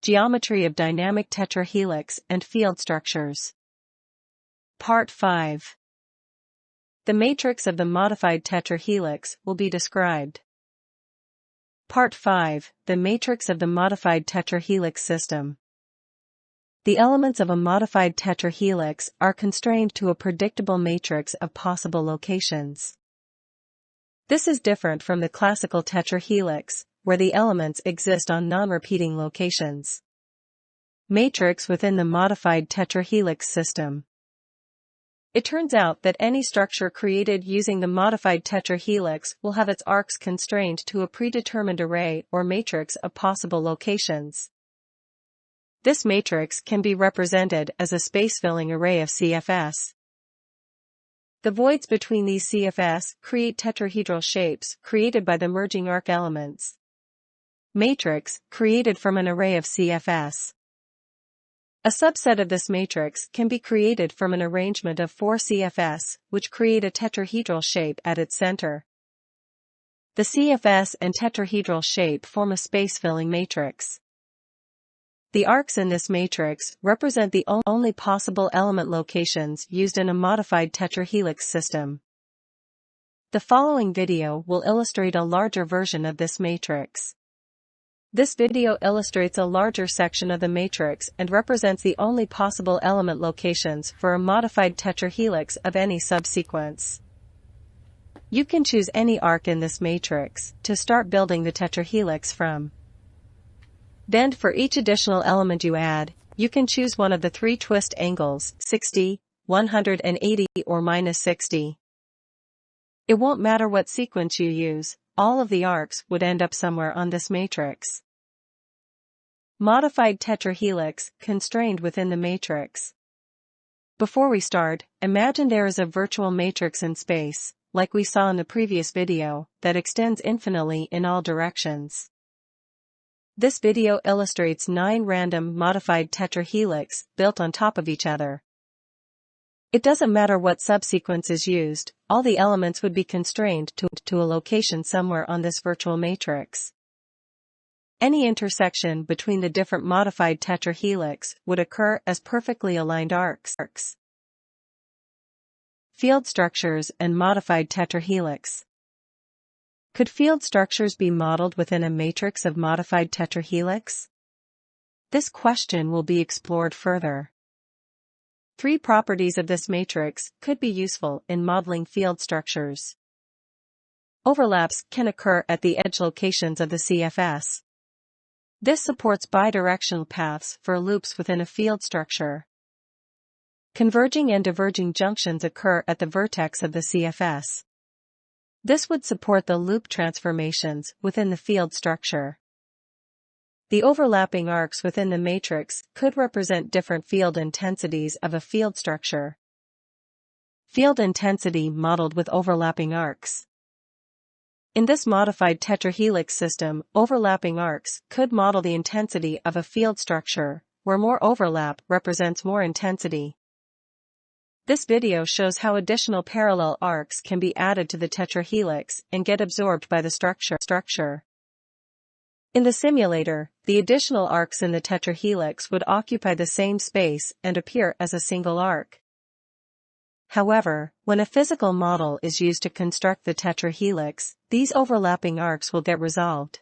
Geometry of dynamic tetrahelix and field structures. Part 5. The matrix of the modified tetrahelix will be described. Part 5. The matrix of the modified tetrahelix system. The elements of a modified tetrahelix are constrained to a predictable matrix of possible locations. This is different from the classical tetrahelix, where the elements exist on non-repeating locations. Matrix within the modified tetrahelix system. It turns out that any structure created using the modified tetrahelix will have its arcs constrained to a predetermined array or matrix of possible locations. This matrix can be represented as a space-filling array of CFS. The voids between these CFS create tetrahedral shapes created by the merging arc elements. Matrix, created from an array of CFS. A subset of this matrix can be created from an arrangement of 4 CFS, which create a tetrahedral shape at its center. The CFS and tetrahedral shape form a space-filling matrix. The arcs in this matrix represent the only possible element locations used in a modified tetrahelix system. The following video will illustrate a larger version of this matrix. This video illustrates a larger section of the matrix and represents the only possible element locations for a modified tetrahelix of any subsequence. You can choose any arc in this matrix to start building the tetrahelix from. Then for each additional element you add, you can choose one of the 3 twist angles, 60, 180 or -60. It won't matter what sequence you use, all of the arcs would end up somewhere on this matrix. Modified tetrahelix, constrained within the matrix. Before we start, imagine there is a virtual matrix in space, like we saw in the previous video, that extends infinitely in all directions. This video illustrates 9 random modified tetrahelix built on top of each other. It doesn't matter what subsequence is used, all the elements would be constrained to a location somewhere on this virtual matrix. Any intersection between the different modified tetrahelix would occur as perfectly aligned arcs. Field structures and modified tetrahelix. Could field structures be modeled within a matrix of modified tetrahelix? This question will be explored further. 3 properties of this matrix could be useful in modeling field structures. Overlaps can occur at the edge locations of the CFS. This supports bidirectional paths for loops within a field structure. Converging and diverging junctions occur at the vertex of the CFS. This would support the loop transformations within the field structure. The overlapping arcs within the matrix could represent different field intensities of a field structure. Field intensity modeled with overlapping arcs. In this modified tetrahelix system, overlapping arcs could model the intensity of a field structure, where more overlap represents more intensity. This video shows how additional parallel arcs can be added to the tetrahelix and get absorbed by the structure. In the simulator, the additional arcs in the tetrahelix would occupy the same space and appear as a single arc. However, when a physical model is used to construct the tetrahelix, these overlapping arcs will get resolved.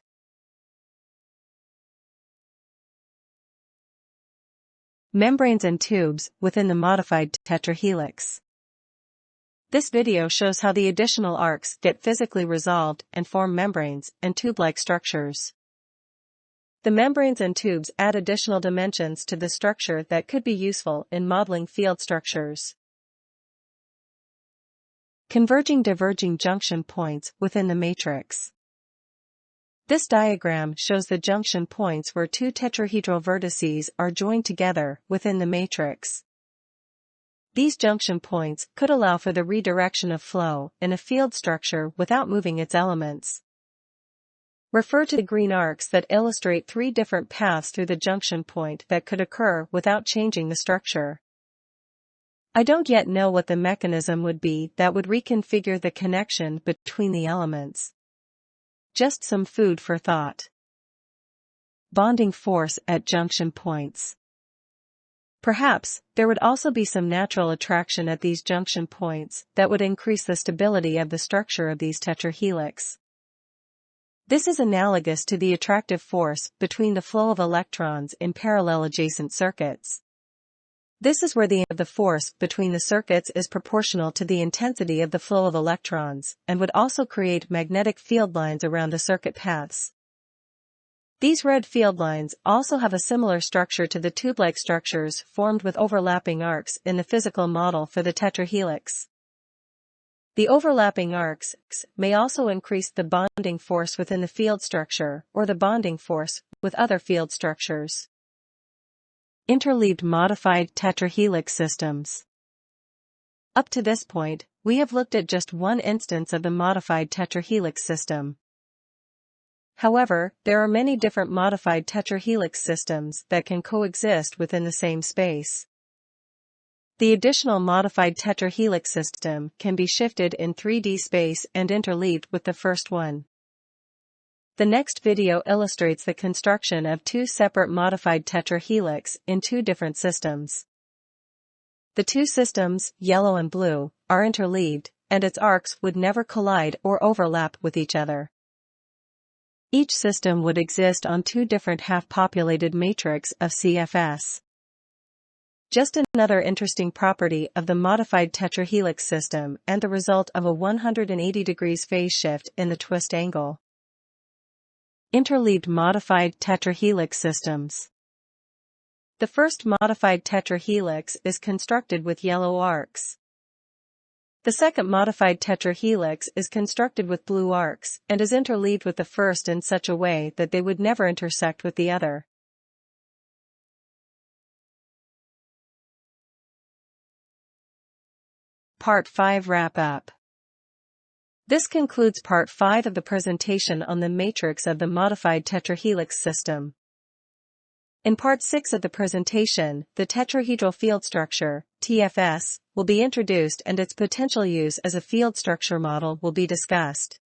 Membranes and tubes within the modified tetrahelix. This video shows how the additional arcs get physically resolved and form membranes and tube-like structures. The membranes and tubes add additional dimensions to the structure that could be useful in modeling field structures. Converging diverging junction points within the matrix. This diagram shows the junction points where 2 tetrahedral vertices are joined together within the matrix. These junction points could allow for the redirection of flow in a field structure without moving its elements. Refer to the green arcs that illustrate 3 different paths through the junction point that could occur without changing the structure. I don't yet know what the mechanism would be that would reconfigure the connection between the elements. Just some food for thought. Bonding force at junction points. Perhaps, there would also be some natural attraction at these junction points that would increase the stability of the structure of these tetrahelix. This is analogous to the attractive force between the flow of electrons in parallel adjacent circuits. This is where the force between the circuits is proportional to the intensity of the flow of electrons, and would also create magnetic field lines around the circuit paths. These red field lines also have a similar structure to the tube-like structures formed with overlapping arcs in the physical model for the tetrahelix. The overlapping arcs may also increase the bonding force within the field structure or the bonding force with other field structures. Interleaved modified tetrahelix systems. Up to this point, we have looked at just one instance of the modified tetrahelix system. However, there are many different modified tetrahelix systems that can coexist within the same space. The additional modified tetrahelix system can be shifted in 3D space and interleaved with the first one. The next video illustrates the construction of two separate modified tetrahelix in two different systems. The two systems, yellow and blue, are interleaved, and its arcs would never collide or overlap with each other. Each system would exist on two different half-populated matrix of CFS. Just another interesting property of the modified tetrahelix system and the result of a 180 degrees phase shift in the twist angle. Interleaved modified tetrahelix systems. The first modified tetrahelix is constructed with yellow arcs. The second modified tetrahelix is constructed with blue arcs and is interleaved with the first in such a way that they would never intersect with the other. Part 5 Wrap-up. This concludes Part 5 of the presentation on the matrix of the modified tetrahelix system. In Part 6 of the presentation, the tetrahedral field structure, TFS, will be introduced and its potential use as a field structure model will be discussed.